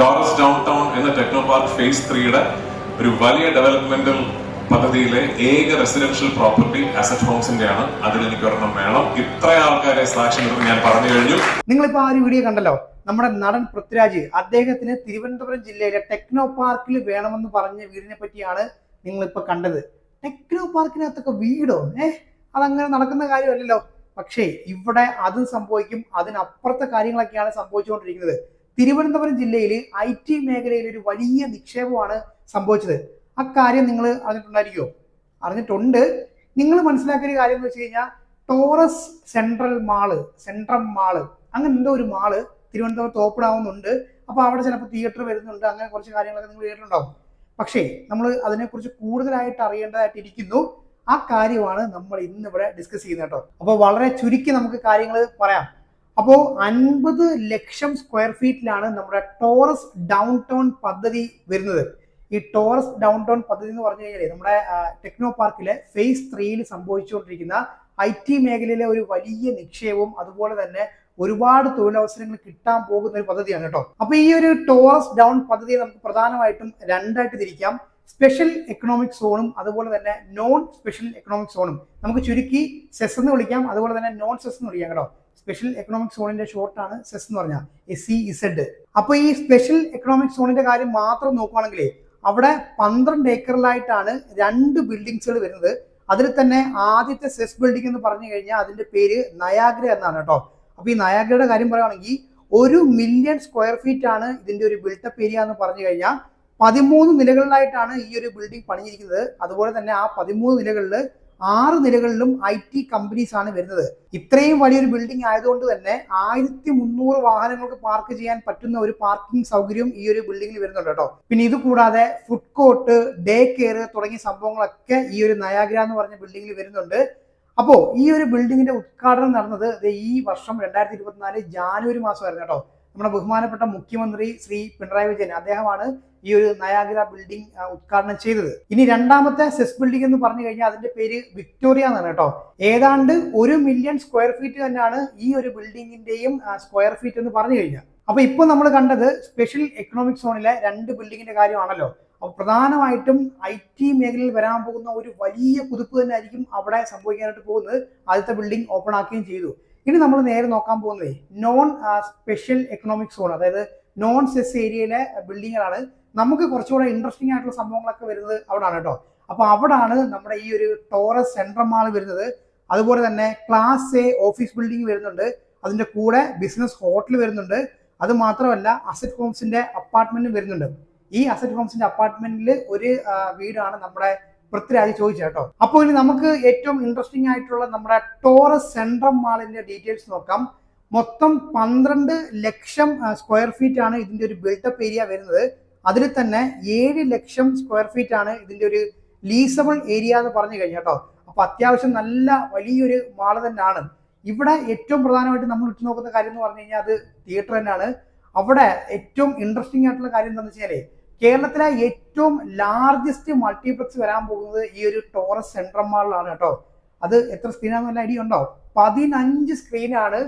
Taurus down town എന്ന techno park face 3യുടെ ഒരു വലിയ ഡെവലപ്മെന്റൽ പദ്ധതിയിലെ ഏക റെസിഡൻഷ്യൽ പ്രോപ്പർട്ടി അസറ്റ് ഹോംസിന്റെ ആണ്. അതിൽ എനിക്ക് ഒരെണ്ണം വേണം. ഇത്ര ആൾക്കാരെ സാക്ഷ്യം ഞാൻ പറഞ്ഞു കഴിഞ്ഞു. നിങ്ങളിപ്പോ ആ ഒരു വീഡിയോ കണ്ടല്ലോ. നമ്മുടെ നടൻ പൃഥ്വിരാജ് അദ്ദേഹത്തിന് തിരുവനന്തപുരം ജില്ലയിലെ ടെക്നോ പാർക്കിൽ വേണമെന്ന് പറഞ്ഞ വീടിനെ പറ്റിയാണ് നിങ്ങളിപ്പോ കണ്ടത്. ടെക്നോ പാർക്കിനകത്തൊക്കെ വീടോ? അതങ്ങനെ നടക്കുന്ന കാര്യമല്ലല്ലോ. പക്ഷേ ഇവിടെ അതും സംഭവിക്കും. അതിനപ്പുറത്തെ കാര്യങ്ങളൊക്കെയാണ് സംഭവിച്ചുകൊണ്ടിരിക്കുന്നത്. തിരുവനന്തപുരം ജില്ലയിൽ IT മേഖലയിൽ ഒരു വലിയ നിക്ഷേപമാണ് സംഭവിച്ചത്. അക്കാര്യം നിങ്ങൾ അറിഞ്ഞിട്ടുണ്ടായിരിക്കുമോ? അറിഞ്ഞിട്ടുണ്ട്. നിങ്ങൾ മനസ്സിലാക്കിയ ഒരു കാര്യം എന്ന് വെച്ച് കഴിഞ്ഞാൽ ടോറസ് സെൻട്രൽ മാള് അങ്ങനെ എന്തോ ഒരു മാള് തിരുവനന്തപുരത്ത് ഓപ്പൺ ആവുന്നുണ്ട്. അപ്പോൾ അവിടെ ചിലപ്പോൾ തിയേറ്റർ വരുന്നുണ്ട്. അങ്ങനെ കുറച്ച് കാര്യങ്ങളൊക്കെ നിങ്ങൾ കേട്ടിട്ടുണ്ടാവും. പക്ഷേ നമ്മൾ അതിനെക്കുറിച്ച് കൂടുതലായിട്ട് അറിയേണ്ടതായിട്ടിരിക്കുന്നു. ആ കാര്യമാണ് നമ്മൾ ഇന്നിവിടെ ഡിസ്കസ് ചെയ്യുന്നത് കേട്ടോ. അപ്പോൾ വളരെ ചുരുക്കി നമുക്ക് കാര്യങ്ങൾ പറയാം. അപ്പോൾ 50 ലക്ഷം സ്ക്വയർ ഫീറ്റിലാണ് നമ്മുടെ ടോറസ് ഡൗൺ ടൗൺ പദ്ധതി വരുന്നത്. ഈ ടോറസ് ഡൗൺ ടൗൺ പദ്ധതി എന്ന് പറഞ്ഞു കഴിഞ്ഞാൽ നമ്മുടെ ടെക്നോ പാർക്കിലെ ഫേസ് 3യിൽ സംഭവിച്ചുകൊണ്ടിരിക്കുന്ന IT മേഖലയിലെ ഒരു വലിയ നിക്ഷേപവും അതുപോലെ തന്നെ ഒരുപാട് തൊഴിലവസരങ്ങൾ കിട്ടാൻ പോകുന്ന ഒരു പദ്ധതിയാണ് കേട്ടോ. അപ്പൊ ഈ ഒരു ടോറസ് ഡൗൺ പദ്ധതിയെ നമുക്ക് പ്രധാനമായിട്ടും രണ്ടായിട്ട് തിരിക്കാം. സ്പെഷ്യൽ എക്കണോമിക് സോണും അതുപോലെ തന്നെ നോൺ സ്പെഷ്യൽ എക്കണോമിക് സോണും. നമുക്ക് ചുരുക്കി സെസ് എന്ന് വിളിക്കാം, അതുപോലെ തന്നെ നോൺ സെസ് എന്ന് വിളിക്കാം കേട്ടോ. സ്പെഷ്യൽ എക്കണോമിക് സോണിന്റെ ഷോർട്ടാണ് സെസ് എന്ന് പറഞ്ഞാൽ SEZ. അപ്പൊ ഈ സ്പെഷ്യൽ എക്കണോമിക് സോണിന്റെ കാര്യം മാത്രം നോക്കുകയാണെങ്കിൽ അവിടെ 12 ഏക്കറിലായിട്ടാണ് 2 ബിൽഡിങ്സുകൾ വരുന്നത്. അതിൽ തന്നെ ആദ്യത്തെ സെസ് ബിൽഡിംഗ് എന്ന് പറഞ്ഞു കഴിഞ്ഞാൽ അതിന്റെ പേര് നയാഗ്ര എന്നാണ് കേട്ടോ. അപ്പൊ ഈ നയാഗ്രയുടെ കാര്യം പറയുകയാണെങ്കിൽ 1 മില്യൺ സ്ക്വയർ ഫീറ്റ് ആണ് ഇതിന്റെ ഒരു ബിൽട്ടപ്പ് ഏരിയ എന്ന് പറഞ്ഞു കഴിഞ്ഞാൽ 13 നിലകളിലായിട്ടാണ് ഈ ഒരു ബിൽഡിംഗ് പണിഞ്ഞിരിക്കുന്നത്. അതുപോലെ തന്നെ ആ 13 നിലകളിൽ 6 നിലകളിലും IT കമ്പനീസ് ആണ് വരുന്നത്. ഇത്രയും വലിയൊരു ബിൽഡിംഗ് ആയതുകൊണ്ട് തന്നെ 1300 വാഹനങ്ങൾക്ക് പാർക്ക് ചെയ്യാൻ പറ്റുന്ന ഒരു പാർക്കിംഗ് സൗകര്യം ഈ ഒരു ബിൽഡിംഗിൽ വരുന്നുണ്ട് കേട്ടോ. പിന്നെ ഇത് കൂടാതെ ഫുഡ് കോർട്ട്, ഡേ കെയർ തുടങ്ങിയ സംഭവങ്ങളൊക്കെ ഈ ഒരു നയാഗ്ര എന്ന് പറഞ്ഞ ബിൽഡിംഗിൽ വരുന്നുണ്ട്. അപ്പോൾ ഈ ഒരു ബിൽഡിങ്ങിന്റെ ഉദ്ഘാടനം നടന്നത് ഈ വർഷം 2024 ജാനുവരി മാസമായിരുന്നു കേട്ടോ. നമ്മുടെ ബഹുമാനപ്പെട്ട മുഖ്യമന്ത്രി ശ്രീ പിണറായി വിജയൻ അദ്ദേഹമാണ് ഈ ഒരു നയാഗ്ര ബിൽഡിംഗ് ഉദ്ഘാടനം ചെയ്തത്. ഇനി രണ്ടാമത്തെ സെസ് ബിൽഡിംഗ് എന്ന് പറഞ്ഞു കഴിഞ്ഞാൽ അതിന്റെ പേര് വിക്ടോറിയ എന്നാണ് കേട്ടോ. ഏതാണ്ട് 1 മില്യൺ സ്ക്വയർ ഫീറ്റ് തന്നെയാണ് ഈ ഒരു ബിൽഡിങ്ങിന്റെയും സ്ക്വയർ ഫീറ്റ് എന്ന് പറഞ്ഞു കഴിഞ്ഞാൽ. അപ്പൊ ഇപ്പൊ നമ്മൾ കണ്ടത് സ്പെഷ്യൽ എക്കണോമിക് സോണിലെ 2 ബിൽഡിങ്ങിന്റെ കാര്യമാണല്ലോ. അപ്പൊ പ്രധാനമായിട്ടും IT മേഖലയിൽ വരാൻ പോകുന്ന ഒരു വലിയ കുതിപ്പ് തന്നെ ആയിരിക്കും അവിടെ സംഭവിക്കാനായിട്ട് പോകുന്നത്. ആദ്യത്തെ ബിൽഡിംഗ് ഓപ്പൺ ആക്കുകയും ചെയ്തു. ഇനി നമ്മൾ നേരെ നോക്കാൻ പോകുന്നത് നോൺ സ്പെഷ്യൽ എക്കണോമിക് സോൺ, അതായത് നോൺ സെസ് ഏരിയയിലെ ബിൽഡിങ്ങുകളാണ്. നമുക്ക് കുറച്ചുകൂടെ ഇൻട്രസ്റ്റിംഗ് ആയിട്ടുള്ള സംഭവങ്ങളൊക്കെ വരുന്നത് അവിടാണ് കേട്ടോ. അപ്പൊ അവിടാണ് നമ്മുടെ ഈ ഒരു ടോറസ് സെൻട്രൽ മാൾ വരുന്നത്. അതുപോലെ തന്നെ ക്ലാസ് A ഓഫീസ് ബിൽഡിംഗ് വരുന്നുണ്ട്. അതിന്റെ കൂടെ ബിസിനസ് ഹോട്ടൽ വരുന്നുണ്ട്. അത് മാത്രമല്ല അസറ്റ് ഹോംസിന്റെ അപ്പാർട്ട്മെന്റും വരുന്നുണ്ട്. ഈ അസറ്റ് ഹോംസിന്റെ അപ്പാർട്ട്മെന്റിൽ ഒരു വീടാണ് നമ്മുടെ പൃഥ്വിരാജ് ചോദിച്ചത് കേട്ടോ. അപ്പോൾ ഇനി നമുക്ക് ഏറ്റവും ഇൻട്രസ്റ്റിംഗ് ആയിട്ടുള്ള നമ്മുടെ ടോറസ് സെൻട്രൽ മാളിന്റെ ഡീറ്റെയിൽസ് നോക്കാം. മൊത്തം 12 ലക്ഷം സ്ക്വയർ ഫീറ്റ് ആണ് ഇതിന്റെ ഒരു ബിൽട്ടപ്പ് ഏരിയ വരുന്നത്. അതിൽ തന്നെ 7 ലക്ഷം സ്ക്വയർ ഫീറ്റ് ആണ് ഇതിന്റെ ഒരു ലീസബിൾ ഏരിയ എന്ന് പറഞ്ഞു കഴിഞ്ഞാൽ കേട്ടോ. അപ്പൊ അത്യാവശ്യം നല്ല വലിയൊരു മാള് തന്നെയാണ്. ഇവിടെ ഏറ്റവും പ്രധാനമായിട്ട് നമ്മൾ ഇട്ട് നോക്കുന്ന കാര്യം എന്ന് പറഞ്ഞു കഴിഞ്ഞാൽ അത് തിയേറ്റർ തന്നെയാണ്. അവിടെ ഏറ്റവും ഇൻട്രസ്റ്റിംഗ് ആയിട്ടുള്ള കാര്യം എന്താണെന്ന് വെച്ചാൽ കേരളത്തിലെ ഏറ്റവും ലാർജസ്റ്റ് മൾട്ടിപ്ലക്സ് വരാൻ പോകുന്നത് ഈ ഒരു ടോറസ് സെൻട്രൽ മാളിലാണ് കേട്ടോ. അത് എത്ര സ്ക്രീനാണെന്ന് വല്ല ഐഡിയ ഉണ്ടോ? 15 സ്ക്രീനാണ്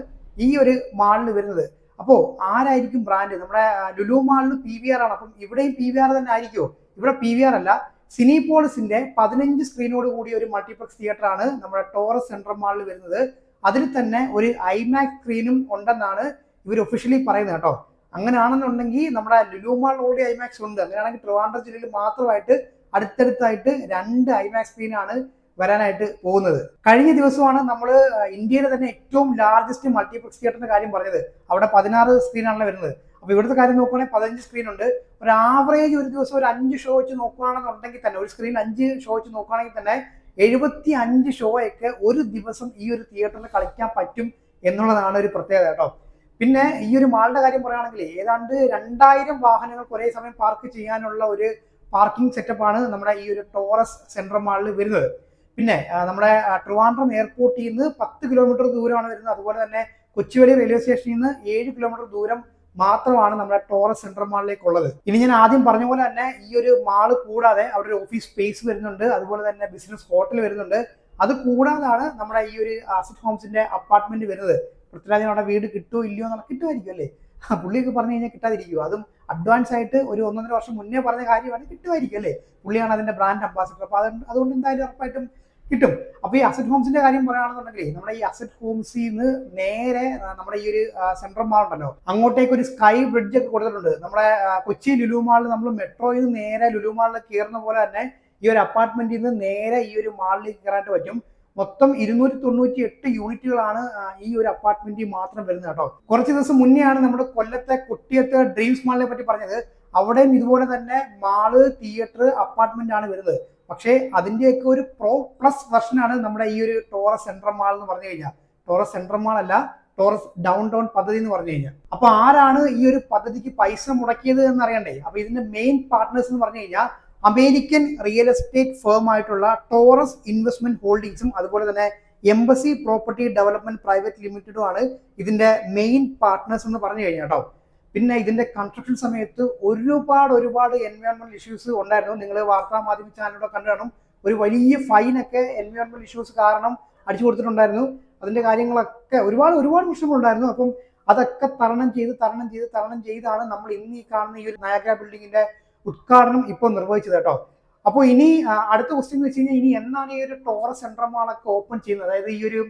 ഈ ഒരു മാളിൽ വരുന്നത്. അപ്പോൾ ആരായിരിക്കും ബ്രാൻഡ്? നമ്മുടെ ലുലു മാളിൽ PVR ആണ്. അപ്പം ഇവിടെയും PVR തന്നെ ആയിരിക്കുമോ? ഇവിടെ PVR അല്ല, സിനിപോളിസിന്റെ 15 സ്ക്രീനോട് കൂടിയ ഒരു മൾട്ടിപ്ലക്സ് തിയേറ്റർ ആണ് നമ്മുടെ ടോറസ് സെൻട്രൽ മാളിൽ വരുന്നത്. അതിൽ തന്നെ ഒരു IMAX സ്ക്രീനും ഉണ്ടെന്നാണ് ഇവർ ഒഫീഷ്യലി പറയുന്നത് കേട്ടോ. അങ്ങനെയാണെന്നുണ്ടെങ്കിൽ നമ്മുടെ ലുലു മാൾ ഓൾറെഡി IMAX ഉണ്ട്. അങ്ങനെയാണെങ്കിൽ ട്രിവാൻഡ്രം ജില്ലയിൽ മാത്രമായിട്ട് അടുത്തടുത്തായിട്ട് 2 IMAX സ്ക്രീനാണ് വരാനായിട്ട് പോകുന്നത്. കഴിഞ്ഞ ദിവസമാണ് നമ്മൾ ഇന്ത്യയിലെ തന്നെ ഏറ്റവും ലാർജസ്റ്റ് മൾട്ടിപ്ലക്സ് തിയേറ്ററിന്റെ കാര്യം പറഞ്ഞത്. അവിടെ 16 സ്ക്രീനാണല്ലോ വരുന്നത്. അപ്പൊ ഇവിടുത്തെ കാര്യം നോക്കുകയാണെങ്കിൽ 15 സ്ക്രീൻ ഉണ്ട്. ഒരു ആവറേജ് ഒരു ദിവസം ഒരു 5 ഷോ വെച്ച് നോക്കുകയാണെന്നുണ്ടെങ്കിൽ തന്നെ, ഒരു സ്ക്രീനിൽ 5 ഷോ വെച്ച് നോക്കുകയാണെങ്കിൽ തന്നെ 75 ഷോ ഒക്കെ ഒരു ദിവസം ഈ ഒരു തിയേറ്ററിൽ കളിക്കാൻ പറ്റും എന്നുള്ളതാണ് ഒരു പ്രത്യേകത കേട്ടോ. പിന്നെ ഈ ഒരു മാളിന്റെ കാര്യം പറയുകയാണെങ്കിൽ ഏതാണ്ട് 2000 വാഹനങ്ങൾക്ക് ഒരേ സമയം പാർക്ക് ചെയ്യാനുള്ള ഒരു പാർക്കിംഗ് സെറ്റപ്പാണ് നമ്മുടെ ഈ ഒരു ടോറസ് സെൻട്രൽ മാളിൽ വരുന്നത്. പിന്നെ നമ്മുടെ ട്രിവാൻഡ്രം എയർപോർട്ടിൽ നിന്ന് 10 കിലോമീറ്റർ ദൂരമാണ് വരുന്നത്. അതുപോലെ തന്നെ കൊച്ചുവേളി റെയിൽവേ സ്റ്റേഷനിൽ നിന്ന് 7 കിലോമീറ്റർ ദൂരം മാത്രമാണ് നമ്മുടെ ടോറസ് സെൻട്രൽ മാളിലേക്കുള്ളത്. ഇനി ഞാൻ ആദ്യം പറഞ്ഞ പോലെ തന്നെ ഈ ഒരു മാള് കൂടാതെ അവിടെ ഒരു ഓഫീസ് സ്പേസ് വരുന്നുണ്ട്. അതുപോലെ തന്നെ ബിസിനസ് ഹോട്ടൽ വരുന്നുണ്ട്. അത് കൂടാതാണ് നമ്മുടെ ഈ ഒരു അസറ്റ് ഹോംസിന്റെ അപ്പാർട്ട്മെന്റ് വരുന്നത്. പൃഥ്വിരാജിന് അവിടെ വീട് കിട്ടുമോ ഇല്ലയോ എന്നുള്ള കിട്ടുമായിരിക്കും അല്ലേ? പുള്ളിയൊക്കെ പറഞ്ഞു കഴിഞ്ഞാൽ കിട്ടാതിരിക്കുമോ? അതും അഡ്വാൻസ് ആയിട്ട് ഒരു 1.5 വർഷം മുന്നേ പറഞ്ഞ കാര്യമാണ്, കിട്ടുമായിരിക്കും അല്ലേ? പുള്ളിയാണ് അതിന്റെ ബ്രാൻഡ് അംബാസിഡർ. അപ്പോൾ അതുകൊണ്ട് എന്തായാലും ഉറപ്പായിട്ടും കിട്ടും. അപ്പോൾ ഈ അസറ്റ് ഹോംസിന്റെ കാര്യം പറയുകയാണെന്നുണ്ടെങ്കിൽ നമ്മുടെ ഈ അസറ്റ് ഹോംസിൽ നിന്ന് നേരെ നമ്മുടെ ഈ ഒരു സെൻട്രൽ മാൾ ഉണ്ടല്ലോ, അങ്ങോട്ടേക്ക് ഒരു സ്കൈ ബ്രിഡ്ജ് ഒക്കെ കൊടുത്തിട്ടുണ്ട്. നമ്മുടെ കൊച്ചി ലുലു മാളിൽ നമ്മൾ മെട്രോയിൽ നിന്ന് നേരെ ലുലു മാളിൽ കയറുന്ന പോലെ തന്നെ ഈ ഒരു അപ്പാർട്ട്മെന്റിൽ നിന്ന് നേരെ ഈ ഒരു മാളിലേക്ക് കയറാനായിട്ട് പറ്റും. മൊത്തം 298 യൂണിറ്റുകളാണ് ഈ ഒരു അപ്പാർട്ട്മെന്റിൽ മാത്രം വരുന്നത് കേട്ടോ. കുറച്ച് ദിവസം മുന്നെയാണ് നമ്മുടെ കൊല്ലത്തെ കുട്ടിയത്തെ ഡ്രീംസ് മാളിനെ പറ്റി പറഞ്ഞത്. അവിടെയും ഇതുപോലെ തന്നെ മാള്, തിയേറ്റർ, അപ്പാർട്ട്മെന്റ് ആണ് വരുന്നത്. പക്ഷേ അതിന്റെയൊക്കെ ഒരു പ്രോ പ്ലസ് വെർഷനാണ് നമ്മുടെ ഈ ഒരു ടോറസ് സെൻട്രൽ മാൾ എന്ന് പറഞ്ഞു കഴിഞ്ഞാൽ. ടോറസ് സെൻട്രൽ മാൾ അല്ല, ടോറസ് ഡൗൺ ടൗൺ പദ്ധതി എന്ന് പറഞ്ഞു കഴിഞ്ഞാൽ. അപ്പൊ ആരാണ് ഈ ഒരു പദ്ധതിക്ക് പൈസ മുടക്കിയത് എന്ന് അറിയണ്ടേ? അപ്പൊ ഇതിന്റെ മെയിൻ പാർട്ട്നേഴ്സ് എന്ന് പറഞ്ഞു കഴിഞ്ഞാൽ അമേരിക്കൻ റിയൽ എസ്റ്റേറ്റ് ഫേം ആയിട്ടുള്ള ടോറസ് ഇൻവെസ്റ്റ്മെന്റ് ഹോൾഡിംഗ്സും അതുപോലെ തന്നെ എംബസി പ്രോപ്പർട്ടി ഡെവലപ്മെന്റ് പ്രൈവറ്റ് ലിമിറ്റഡും ആണ് ഇതിന്റെ മെയിൻ പാർട്ട്നേഴ്സ് എന്ന് പറഞ്ഞു കഴിഞ്ഞാൽ കേട്ടോ. പിന്നെ ഇതിന്റെ കൺസ്ട്രക്ഷൻ സമയത്ത് ഒരുപാട് എൻവയോൺമെന്റൽ ഇഷ്യൂസ് ഉണ്ടായിരുന്നു. നിങ്ങൾ വാർത്താ മാധ്യമ ചാനലിലൂടെ കണ്ടു കാണും. ഒരു വലിയ ഫൈനൊക്കെ എൻവയോൺമെന്റൽ ഇഷ്യൂസ് കാരണം അടിച്ചു കൊടുത്തിട്ടുണ്ടായിരുന്നു. അതിന്റെ കാര്യങ്ങളൊക്കെ ഒരുപാട് വിഷയങ്ങളുണ്ടായിരുന്നു. അപ്പം അതൊക്കെ തരണം ചെയ്താണ് നമ്മൾ ഇന്ന് ഈ കാണുന്ന ഈ ഒരു നയാഗ്ര ബിൽഡിങ്ങിന്റെ ഉദ്ഘാടനം ഇപ്പോൾ നിർവഹിച്ചത് കേട്ടോ. അപ്പോൾ ഇനി അടുത്ത ക്വസ്റ്റ്യൻ എന്ന് വെച്ച് കഴിഞ്ഞാൽ, ഇനി എന്നാണ് ഈ ഒരു ടോറസ് സെൻട്രൽ മാളൊക്കെ ഓപ്പൺ ചെയ്യുന്നത്? അതായത് ഈ ഒരു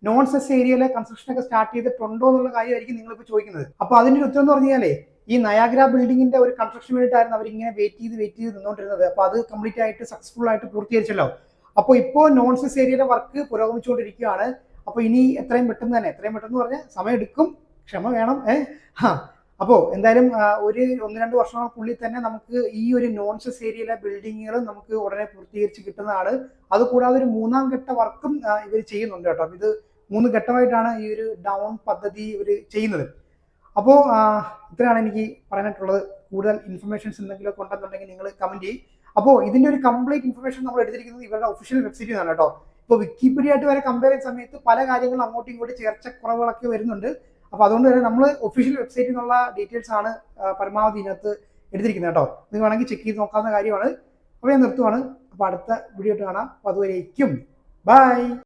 നോൺ സെസ് ഏരിയയിലെ കൺസ്ട്രക്ഷൻ ഒക്കെ സ്റ്റാർട്ട് ചെയ്തിട്ടുണ്ടോ എന്നുള്ള കാര്യമായിരിക്കും നിങ്ങളിപ്പോൾ ചോദിക്കുന്നത്. അപ്പോൾ അതിന്റെ ഒരു ഉത്തരം എന്ന് പറഞ്ഞാലേ, ഈ നയാഗ്ര ബിൽഡിങ്ങിന്റെ ഒരു കൺസ്ട്രക്ഷൻ വേണ്ടിയിട്ടായിരുന്നു അവരിങ്ങനെ വെയിറ്റ് ചെയ്ത് നിന്നുകൊണ്ടിരുന്നത്. അപ്പോൾ അത് കംപ്ലീറ്റ് ആയിട്ട് സക്സസ്ഫുൾ ആയിട്ട് പൂർത്തീകരിച്ചല്ലോ. അപ്പോൾ ഇപ്പോൾ നോൺ സെസ് ഏരിയയിലെ വർക്ക് പുരോഗമിച്ചുകൊണ്ടിരിക്കുകയാണ്. അപ്പോൾ ഇനി എത്രയും പെട്ടെന്ന് പറഞ്ഞാൽ സമയം എടുക്കും, ക്ഷമ വേണം. അപ്പോൾ എന്തായാലും ഒരു 1-2 വർഷങ്ങൾക്കുള്ളിൽ തന്നെ നമുക്ക് ഈ ഒരു നോൺ സെസ് ഏരിയയിലെ ബിൽഡിങ്ങുകൾ നമുക്ക് ഉടനെ പൂർത്തീകരിച്ച് കിട്ടുന്നതാണ്. അതുകൂടാതെ ഒരു 3ാം ഘട്ട വർക്കും ഇവർ ചെയ്യുന്നുണ്ട് കേട്ടോ. ഇത് 3 ഘട്ടമായിട്ടാണ് ഈ ഒരു ഡൗൺ പദ്ധതി ഇവർ ചെയ്യുന്നത്. അപ്പോൾ ഇത്രയാണ് എനിക്ക് പറയാനായിട്ടുള്ളത്. കൂടുതൽ ഇൻഫർമേഷൻസ് എന്തെങ്കിലും ഉണ്ടെന്നുണ്ടെങ്കിൽ നിങ്ങൾ കമന്റ് ചെയ്യും. അപ്പോൾ ഇതിന്റെ ഒരു കംപ്ലീറ്റ് ഇൻഫർമേഷൻ നമ്മൾ എടുത്തിരിക്കുന്നത് ഇവരുടെ ഒഫീഷ്യൽ വെബ്സൈറ്റിൽ നിന്നാണ് കേട്ടോ. ഇപ്പോൾ വിക്കിപീഡിയ ആയിട്ട് വരെ കമ്പയർ ചെയ്യുന്ന സമയത്ത് പല കാര്യങ്ങളും അങ്ങോട്ടും ഇങ്ങോട്ടും ചേർച്ചക്കുറവുകളൊക്കെ വരുന്നുണ്ട്. അപ്പോൾ അതുകൊണ്ട് തന്നെ നമ്മൾ ഒഫീഷ്യൽ വെബ്സൈറ്റിൽ നിന്നുള്ള ഡീറ്റെയിൽസ് ആണ് പരമാവധി ഇതിനകത്ത് എടുത്തിരിക്കുന്നത് കേട്ടോ. നിങ്ങൾ വേണമെങ്കിൽ ചെക്ക് ചെയ്ത് നോക്കാവുന്ന കാര്യമാണ്. അപ്പോൾ ഞാൻ നിർത്തുവാണ്. അപ്പോൾ അടുത്ത വീഡിയോ കാണാം. അപ്പോൾ അതുവരേക്കും ബൈ.